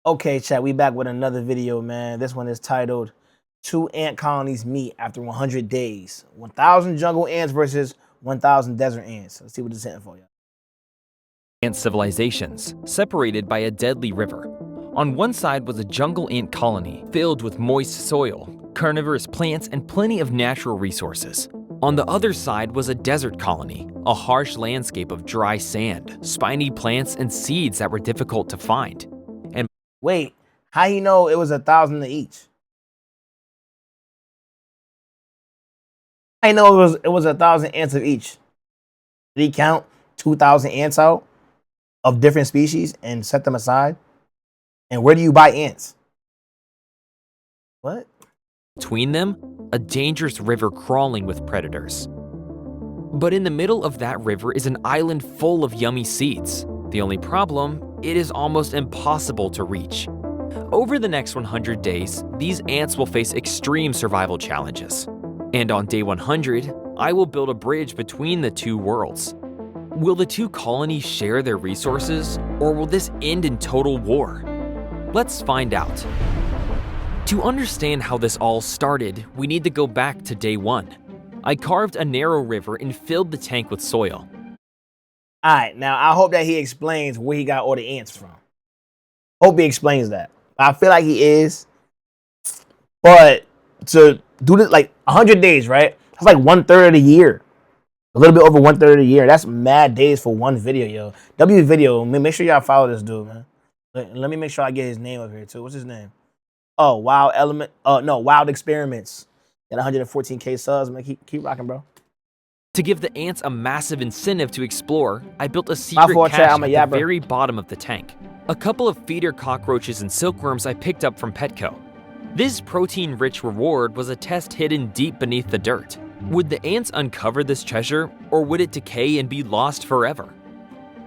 Okay, chat, we back with another video, man. This one is titled Two Ant Colonies Meet After 100 Days. 1,000 jungle ants versus 1,000 desert ants. Let's see what this is hitting for you. Ant civilizations, separated by a deadly river. On one side was a jungle ant colony filled with moist soil, carnivorous plants, and plenty of natural resources. On the other side was a desert colony, a harsh landscape of dry sand, spiny plants, and seeds that were difficult to find. Wait, how you know it was 1,000 to each? I know it was 1,000 ants of each. Did he count 2,000 ants out of different species and set them aside? And where do you buy ants? What? Between them, a dangerous river crawling with predators. But in the middle of that river is an island full of yummy seeds. The only problem, it is almost impossible to reach. Over the next 100 days, these ants will face extreme survival challenges. And on day 100, I will build a bridge between the two worlds. Will the two colonies share their resources, or will this end in total war? Let's find out. To understand how this all started, we need to go back to day 1. I carved a narrow river and filled the tank with soil. Alright, now I hope that he explains where he got all the ants from. Hope he explains that. I feel like he is. But to do this like 100 days, right? That's like 1/3 of the year. A little bit over 1/3 of the year. That's mad days for one video, yo. W video, make sure y'all follow this dude, man. Let me make sure I get his name up here too. What's his name? Oh, Wild Element. No, Wild Experiments. Got 114K subs, man. Keep rocking, bro. To give the ants a massive incentive to explore, I built a secret cache at the very bottom of the tank. A couple of feeder cockroaches and silkworms I picked up from Petco. This protein-rich reward was a test hidden deep beneath the dirt. Would the ants uncover this treasure, or would it decay and be lost forever?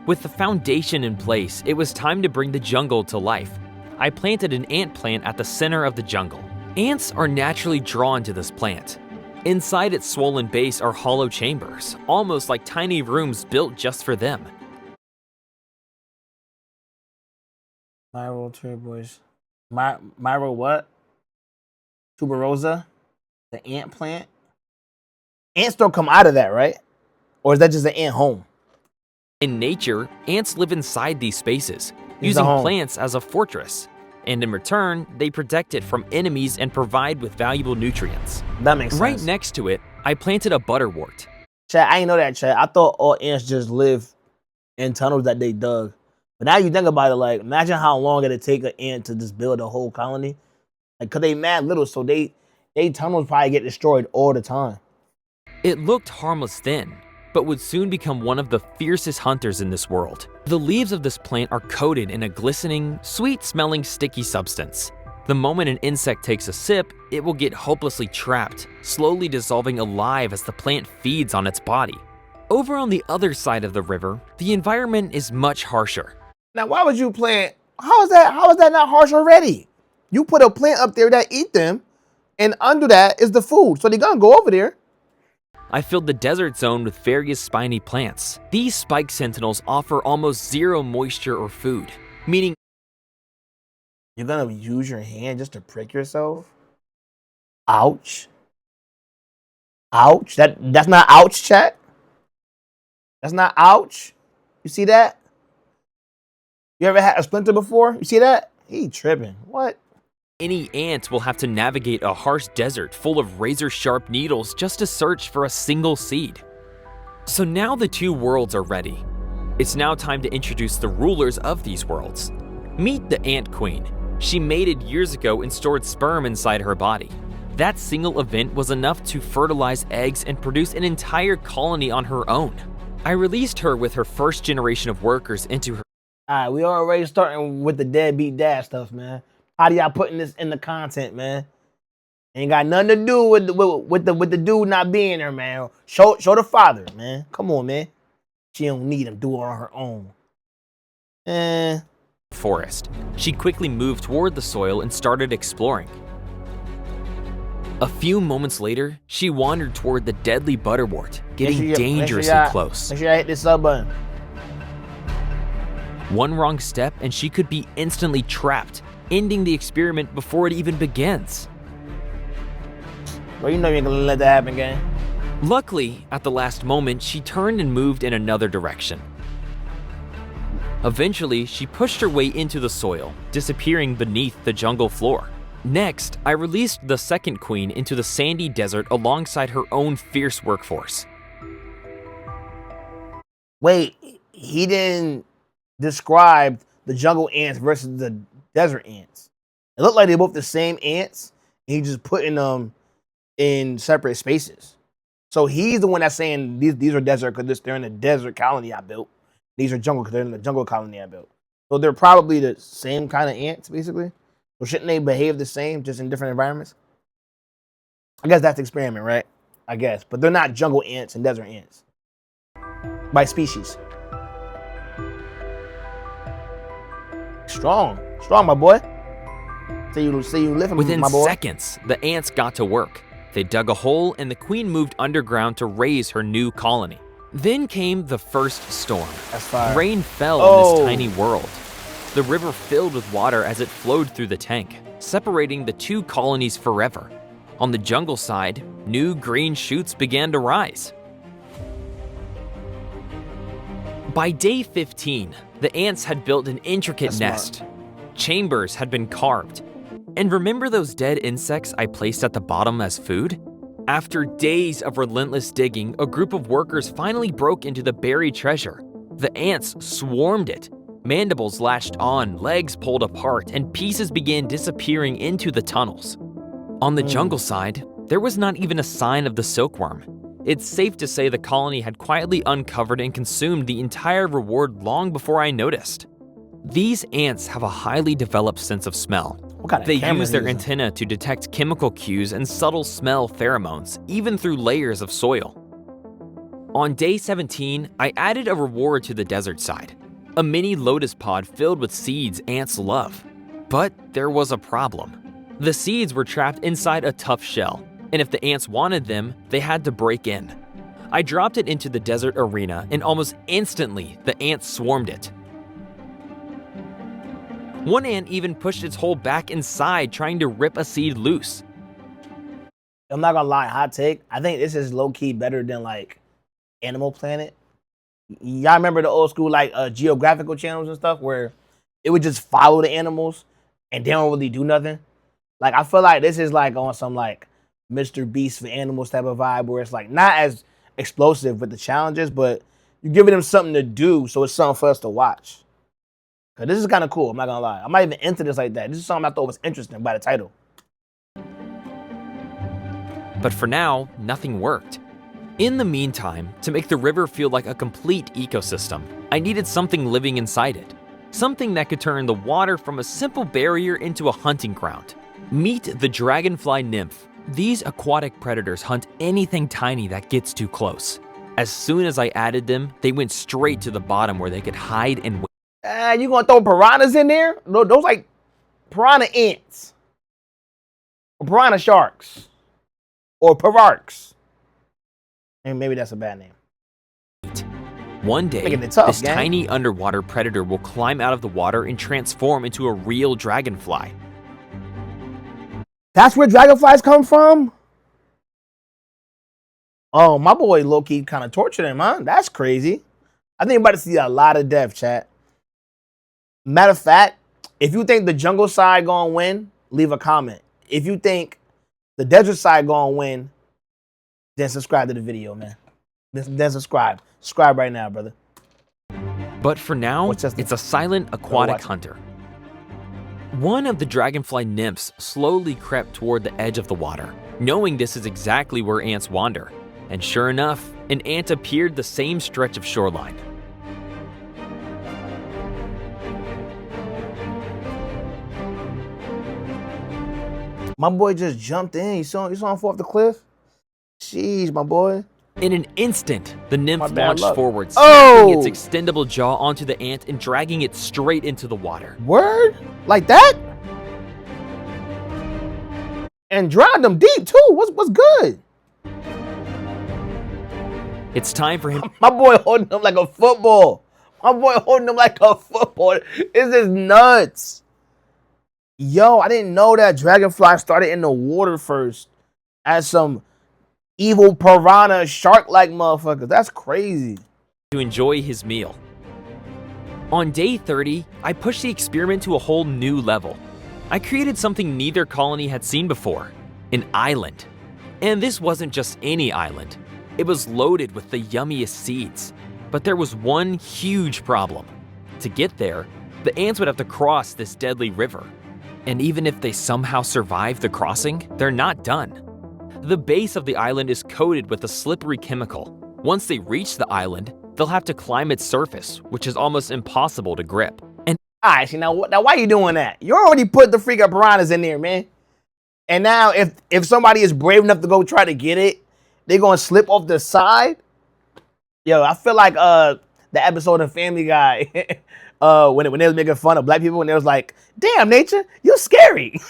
With the foundation in place, it was time to bring the jungle to life. I planted an ant plant at the center of the jungle. Ants are naturally drawn to this plant. Inside its swollen base are hollow chambers, almost like tiny rooms built just for them. Myro turboys. Myro what? Tuberosa? The ant plant? Ants don't come out of that, right? Or is that just an ant home? In nature, ants live inside these spaces, using plants as a fortress. And in return, they protect it from enemies and provide with valuable nutrients. That makes sense. Right next to it, I planted a butterwort. Chat, I didn't know that, chat. I thought all ants just live in tunnels that they dug. But now you think about it, like, imagine how long it'd take an ant to just build a whole colony. Like, cause they mad little, so they tunnels probably get destroyed all the time. It looked harmless then, but would soon become one of the fiercest hunters in this world. The leaves of this plant are coated in a glistening, sweet-smelling sticky substance. The moment an insect takes a sip, it will get hopelessly trapped, slowly dissolving alive as the plant feeds on its body. Over on the other side of the river, the environment is much harsher. Now, why would you plant? How is that not harsh already? You put a plant up there that eat them, and under that is the food, so they're gonna go over there. I filled the desert zone with various spiny plants. These spike sentinels offer almost zero moisture or food, meaning you're gonna use your hand just to prick yourself? Ouch. Ouch. That's not ouch, chat. That's not ouch. You see that? You ever had a splinter before? You see that? He tripping. What? any ant will have to navigate a harsh desert full of razor-sharp needles just to search for a single seed. So now the two worlds are ready. It's now time to introduce the rulers of these worlds. Meet the Ant Queen. She mated years ago and stored sperm inside her body. That single event was enough to fertilize eggs and produce an entire colony on her own. I released her with her first generation of workers into her. Alright, we already starting with the deadbeat dad stuff, man. How do y'all putting this in the content, man? Ain't got nothing to do with the dude not being there, man. Show the father, man. Come on, man. She don't need him. Do it on her own. Forest. She quickly moved toward the soil and started exploring. A few moments later, she wandered toward the deadly butterwort, getting dangerously close. Make sure I hit this sub button. One wrong step and she could be instantly trapped, ending the experiment before it even begins. Well, you know you ain't gonna let that happen, gang. Luckily, at the last moment, she turned and moved in another direction. Eventually, she pushed her way into the soil, disappearing beneath the jungle floor. Next, I released the second queen into the sandy desert alongside her own fierce workforce. Wait, he didn't describe the jungle ants versus the desert ants. It looked like they're both the same ants, and he's just putting them in separate spaces. So he's the one that's saying these are desert because they're in the desert colony I built. These are jungle because they're in the jungle colony I built. So they're probably the same kind of ants, basically. So shouldn't they behave the same, just in different environments? I guess that's the experiment, right? I guess. But they're not jungle ants and desert ants. By species. Strong, my boy. Say you live, Within my boy. seconds, the ants got to work. They dug a hole and the queen moved underground to raise her new colony. Then came the first storm. That's fire. Rain fell on this tiny world. The river filled with water as it flowed through the tank, separating the two colonies forever. On the jungle side, new green shoots began to rise. By day 15, the ants had built an intricate nest. Chambers had been carved. And remember those dead insects I placed at the bottom as food? After days of relentless digging, a group of workers finally broke into the buried treasure. The ants swarmed it. Mandibles latched on, legs pulled apart, and pieces began disappearing into the tunnels. On the jungle side, there was not even a sign of the silkworm. It's safe to say the colony had quietly uncovered and consumed the entire reward long before I noticed. These ants have a highly developed sense of smell. They use their antennae to detect chemical cues and subtle smell pheromones, even through layers of soil. On day 17, I added a reward to the desert side. A mini lotus pod filled with seeds ants love. But there was a problem. The seeds were trapped inside a tough shell, and if the ants wanted them, they had to break in. I dropped it into the desert arena, and almost instantly, the ants swarmed it. One ant even pushed its hole back inside, trying to rip a seed loose. I'm not gonna lie, hot take. I think this is low-key better than like Animal Planet. Y'all remember the old school like geographical channels and stuff where it would just follow the animals and they don't really do nothing? Like I feel like this is like on some like Mr. Beast for animals type of vibe where it's like not as explosive with the challenges, but you're giving them something to do, so it's something for us to watch. Cause this is kind of cool, I'm not gonna lie. I'm not even into this like that. This is something I thought was interesting by the title. But for now, nothing worked. In the meantime, to make the river feel like a complete ecosystem, I needed something living inside it. Something that could turn the water from a simple barrier into a hunting ground. Meet the dragonfly nymph. These aquatic predators hunt anything tiny that gets too close. As soon as I added them, they went straight to the bottom where they could hide and wait. You gonna throw piranhas in there? Those like piranha ants. Or piranha sharks. Or pivarks. And maybe that's a bad name. One day, this tiny underwater predator will climb out of the water and transform into a real dragonfly. That's where dragonflies come from? Oh, my boy low-key kind of tortured him, huh? That's crazy. I think we're about to see a lot of death, chat. Matter of fact, if you think the jungle side gonna win, leave a comment. If you think the desert side gonna win, then subscribe to the video, man. Then subscribe. Subscribe right now, brother. But for now, it's a silent aquatic hunter. One of the dragonfly nymphs slowly crept toward the edge of the water, knowing this is exactly where ants wander. And sure enough, an ant appeared the same stretch of shoreline. My boy just jumped in. You saw him fall off the cliff? Jeez, my boy. In an instant, the nymph launched forward, snapping its extendable jaw onto the ant and dragging it straight into the water. Word? Like that? And drowned him deep too. What's good? It's time for him. My boy holding him like a football. My boy holding him like a football. This is nuts. Yo, I didn't know that dragonfly started in the water first as some evil piranha shark-like motherfuckers. That's crazy. To enjoy his meal. On day 30, I pushed the experiment to a whole new level. I created something neither colony had seen before, an island. And this wasn't just any island. It was loaded with the yummiest seeds. But there was one huge problem. To get there, the ants would have to cross this deadly river. And even if they somehow survive the crossing, they're not done. The base of the island is coated with a slippery chemical. Once they reach the island, they'll have to climb its surface, which is almost impossible to grip. And Alright, see now why you doing that? You already put the freaking piranhas in there, man. And now if somebody is brave enough to go try to get it, they're gonna slip off the side. Yo, I feel like the episode of Family Guy when they was making fun of black people and they was like, damn, nature, you scary.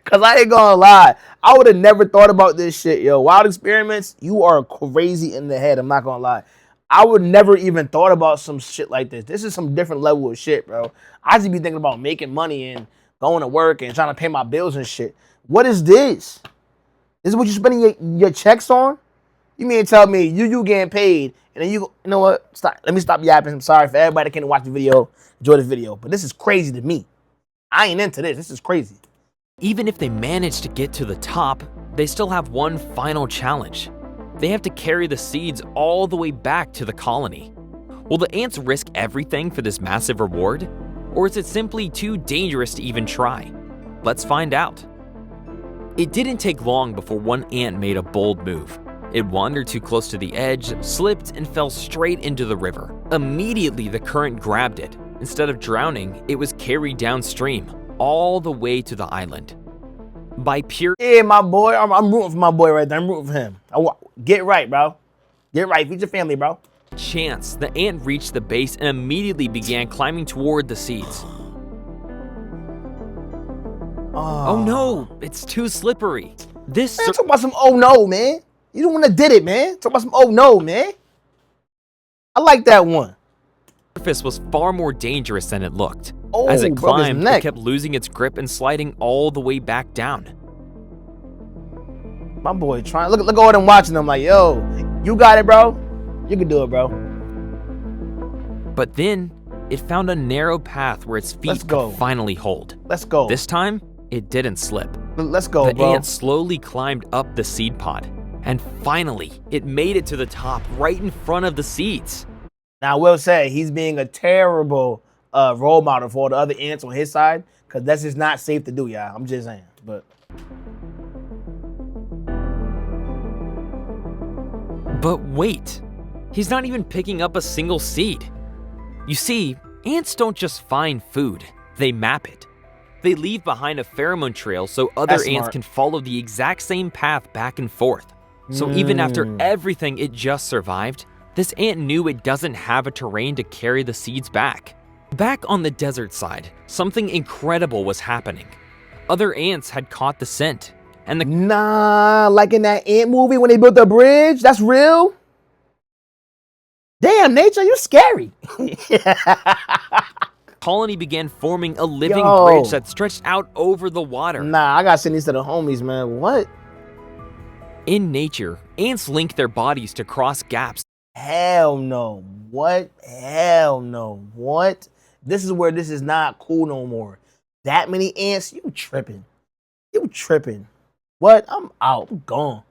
Cause I ain't gonna lie, I would have never thought about this shit, yo. Wild experiments, you are crazy in the head. I'm not gonna lie. I would never even thought about some shit like this. This is some different level of shit, bro. I just be thinking about making money and going to work and trying to pay my bills and shit. What is this? This is what you spending your checks on? You mean to tell me you getting paid and then you know what? Stop. Let me stop yapping. I'm sorry for everybody that can't watch the video, enjoy the video, but this is crazy to me. I ain't into this. This is crazy. even if they manage to get to the top, they still have one final challenge. They have to carry the seeds all the way back to the colony. Will the ants risk everything for this massive reward? Or is it simply too dangerous to even try? Let's find out. It didn't take long before one ant made a bold move. It wandered too close to the edge, slipped, and fell straight into the river. Immediately, the current grabbed it. Instead of drowning, it was carried downstream, all the way to the island. By pure my boy. I'm rooting for my boy right there. I'm rooting for him. Get right, bro. Get right. Feed your family, bro. chance, the ant reached the base and immediately began climbing toward the seeds. Oh no, it's too slippery. This Man, talk about some oh no, man. You don't want to did it, man. Talk about some oh no, man. I like that one. surface was far more dangerous than it looked. Oh, As it broke his climbed, it neck. kept losing its grip and sliding all the way back down. My boy trying. Look at all them watching them like, yo, you got it, bro. You can do it, bro. But then, it found a narrow path where its Let's feet go. could finally hold. Let's go. This time, it didn't slip. Let's go, The bro. ant slowly climbed up the seed pod. And finally, it made it to the top right in front of the seeds. Now, I will say he's being a terrible role model for all the other ants on his side, because that's just not safe to do, y'all. I'm just saying. But wait, he's not even picking up a single seed. You see, ants don't just find food, they map it. They leave behind a pheromone trail so other That's ants smart. can follow the exact same path back and forth. So even after everything it just survived, this ant knew it doesn't have a terrain to carry the seeds back. Back on the desert side, something incredible was happening. Other ants had caught the scent, and the Nah, like in that ant movie when they built the bridge. That's real. Damn, nature, you scary. colony began forming a living Yo. bridge that stretched out over the water. Nah, I gotta send these to the homies, man. What? In nature, ants link their bodies to cross gaps. Hell no. What? Hell no. What? This is where this is not cool no more. That many ants? You tripping. You tripping. What? I'm out. I'm gone.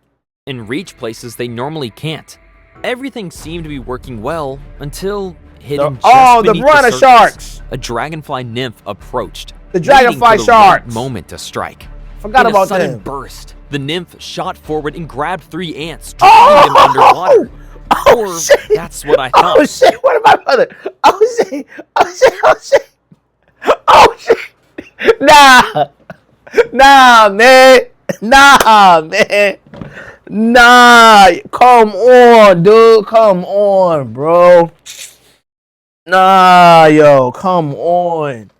And reach places they normally can't. Everything seemed to be working well until hidden just The beneath piranha surface, sharks. a dragonfly nymph approached. The waiting dragonfly for the sharks. right moment to strike. Forgot In about a sudden them. burst, the nymph shot forward and grabbed 3 ants, dropping them underwater. Oh, Or shit. that's what I thought. Oh shit, what about my brother? Oh shit. Oh shit. Oh shit. Oh shit. Nah. Nah, man. Nah, man. Nah. Come on, dude. Come on, bro. Nah, yo. Come on.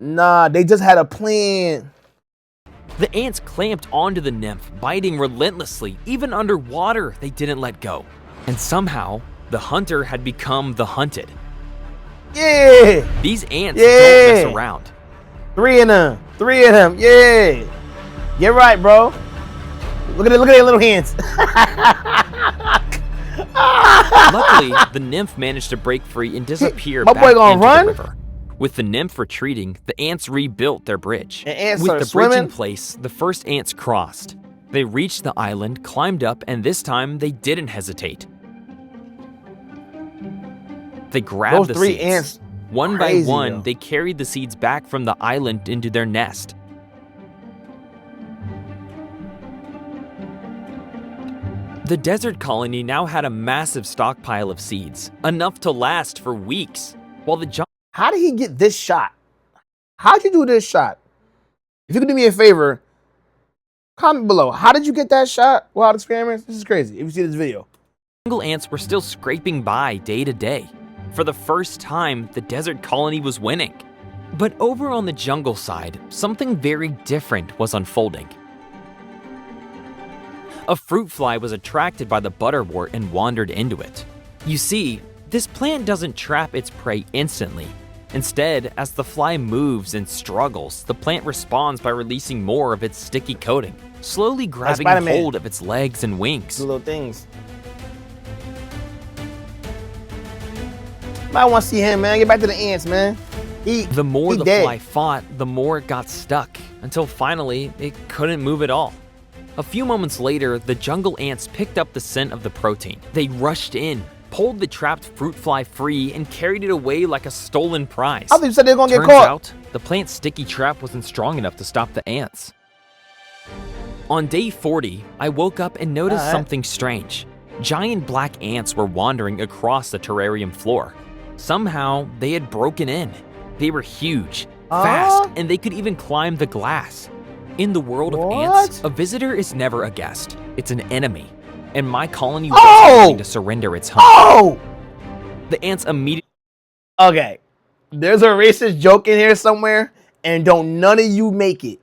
Nah, they just had a plan. The ants clamped onto the nymph, biting relentlessly. Even underwater, they didn't let go. And somehow, The hunter had become the hunted. Yeah. These ants don't mess around. 3 of them. 3 of them. Yeah. Get right, bro. Look at their little hands. Luckily, the nymph managed to break free and disappear My back boy into gonna run? the river. With the nymph retreating, the ants rebuilt their bridge. And ants With started the bridge in swimming? place, the first ants crossed. They reached the island, climbed up, and this time they didn't hesitate. They grabbed Those the 3 seeds. ants. One Crazy, by one, yo. they carried the seeds back from the island into their nest. The desert colony now had a massive stockpile of seeds, enough to last for weeks, while the jungle. How did he get this shot? How'd you do this shot? If you could do me a favor, comment below. How did you get that shot? Wild experiments. This is crazy. If you see this video. Jungle ants were still scraping by day to day. For the first time, the desert colony was winning. But over on the jungle side, something very different was unfolding. A fruit fly was attracted by the butterwort and wandered into it. You see, this plant doesn't trap its prey instantly. Instead, as the fly moves and struggles, the plant responds by releasing more of its sticky coating, slowly grabbing hold of its legs and wings. The little things. I want to see him, man. Get back to the ants, man. The more the dead. fly fought, the more it got stuck, until finally, it couldn't move at all. A few moments later, the jungle ants picked up the scent of the protein. They rushed in, pulled the trapped fruit fly free, and carried it away like a stolen prize. I thought you said they were going to get Turns caught. out, the plant's sticky trap wasn't strong enough to stop the ants. On day 40, I woke up and noticed something strange. Giant black ants were wandering across the terrarium floor. Somehow, they had broken in. They were huge, fast, and they could even climb the glass. In the world of ants, a visitor is never a guest. It's an enemy. And my colony wasn't willing to surrender its home. The ants immediately... Okay. There's a racist joke in here somewhere, and don't none of you make it.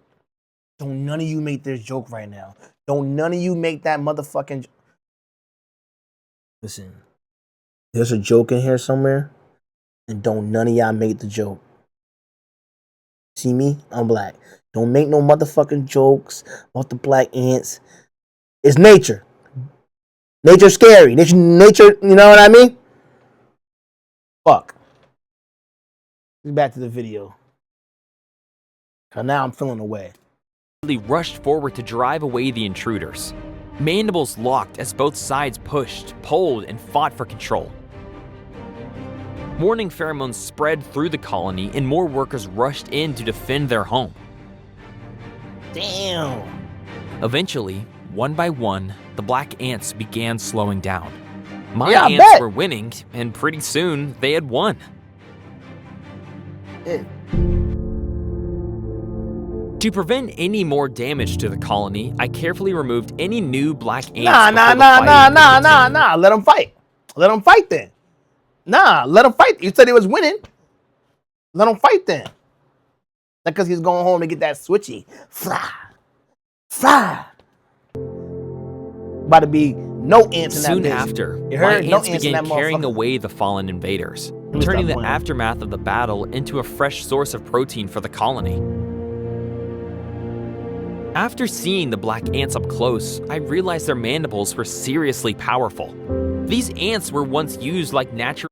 Don't none of you make this joke right now. Don't none of you make that motherfucking... Listen. There's a joke in here somewhere, and don't none of y'all make the joke. See me? I'm black. Don't make no motherfucking jokes about the black ants. It's nature. Nature's scary. Nature, you know what I mean? Fuck. Back to the video. Cause now I'm feeling away. rushed forward to drive away the intruders. Mandibles locked as both sides pushed, pulled, and fought for control. Warning pheromones spread through the colony and more workers rushed in to defend their home. Damn. Eventually, one by one, the black ants began slowing down. My Yeah, I ants bet. were winning, and pretty soon they had won. Yeah. To prevent any more damage to the colony, I carefully removed any new black ants. Nah. Let them fight. Let them fight then. Nah, let them fight. You said he was winning. Let him fight then. Not because he's going home to get that switchy. Fly. Fly. About to be no ants in that Soon bitch. after, You my heard? No ants ants in began that carrying motherfucker. away the fallen invaders, me turning stop the playing. aftermath of the battle into a fresh source of protein for the colony. After seeing the black ants up close, I realized their mandibles were seriously powerful. These ants were once used like natural...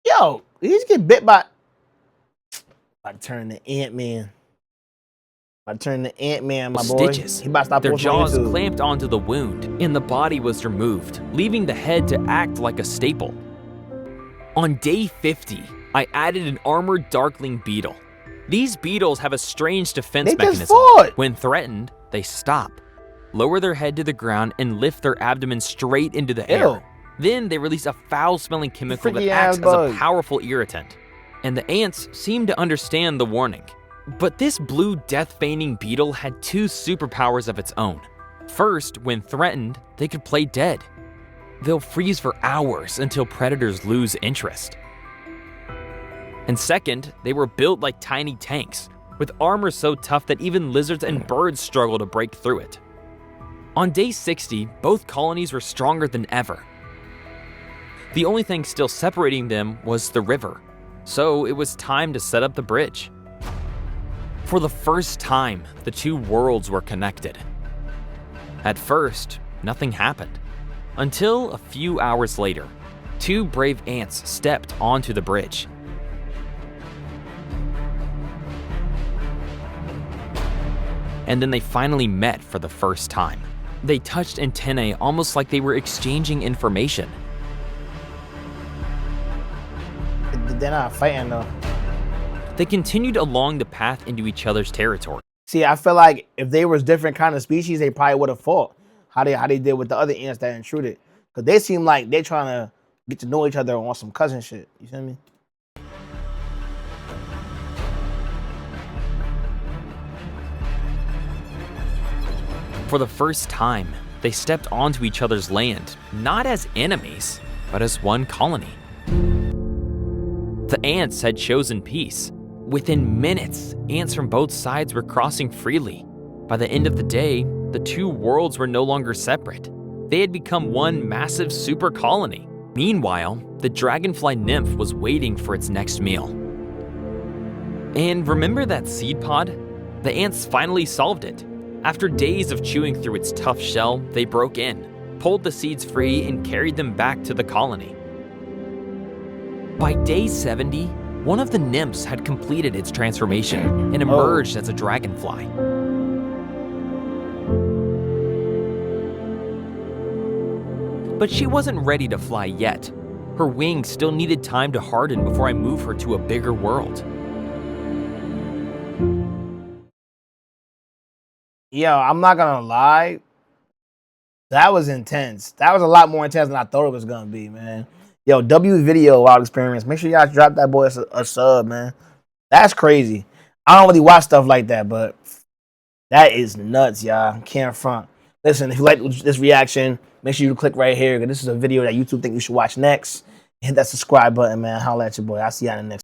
Yo, he just get bit by... About to turn to Ant-Man. About to turn to Ant-Man, my boy. stitches. He about to stop Their posting on jaws YouTube. clamped onto the wound, and the body was removed, leaving the head to act like a staple. On day 50, I added an armored darkling beetle. These beetles have a strange defense They just mechanism. fought. When threatened, they stop, lower their head to the ground, and lift their abdomen straight into the air. Ew. Then they release a foul-smelling chemical that Freaky acts ass as bug. a powerful irritant. And the ants seem to understand the warning. But this blue death-feigning beetle had two superpowers of its own. First, when threatened, they could play dead. They'll freeze for hours until predators lose interest. And second, they were built like tiny tanks, with armor so tough that even lizards and birds struggle to break through it. On day 60, both colonies were stronger than ever. The only thing still separating them was the river, so it was time to set up the bridge. For the first time, the two worlds were connected. At first, nothing happened, until a few hours later, two brave ants stepped onto the bridge. And then they finally met for the first time. They touched antennae almost like they were exchanging information. They're not fighting though. They continued along the path into each other's territory. See, I feel like if they was different kind of species, they probably would have fought. How they did with the other ants that intruded. Because they seem like they're trying to get to know each other on some cousin shit. You feel me? For the first time, they stepped onto each other's land, not as enemies, but as one colony. The ants had chosen peace. Within minutes, ants from both sides were crossing freely. By the end of the day, the two worlds were no longer separate. They had become one massive super colony. Meanwhile, the dragonfly nymph was waiting for its next meal. And remember that seed pod? The ants finally solved it. After days of chewing through its tough shell, they broke in, pulled the seeds free, and carried them back to the colony. By day 70, one of the nymphs had completed its transformation and emerged as a dragonfly. But she wasn't ready to fly yet. Her wings still needed time to harden before I move her to a bigger world. Yo, I'm not gonna lie. That was intense. That was a lot more intense than I thought it was gonna be, man. Yo, W Video Wild Experience. Make sure y'all drop that boy a sub, man. That's crazy. I don't really watch stuff like that, but that is nuts, y'all. Can't front. Listen, if you like this reaction, make sure you click right here, because this is a video that YouTube think you should watch next. Hit that subscribe button, man. Holla at your boy. I'll see y'all in the next.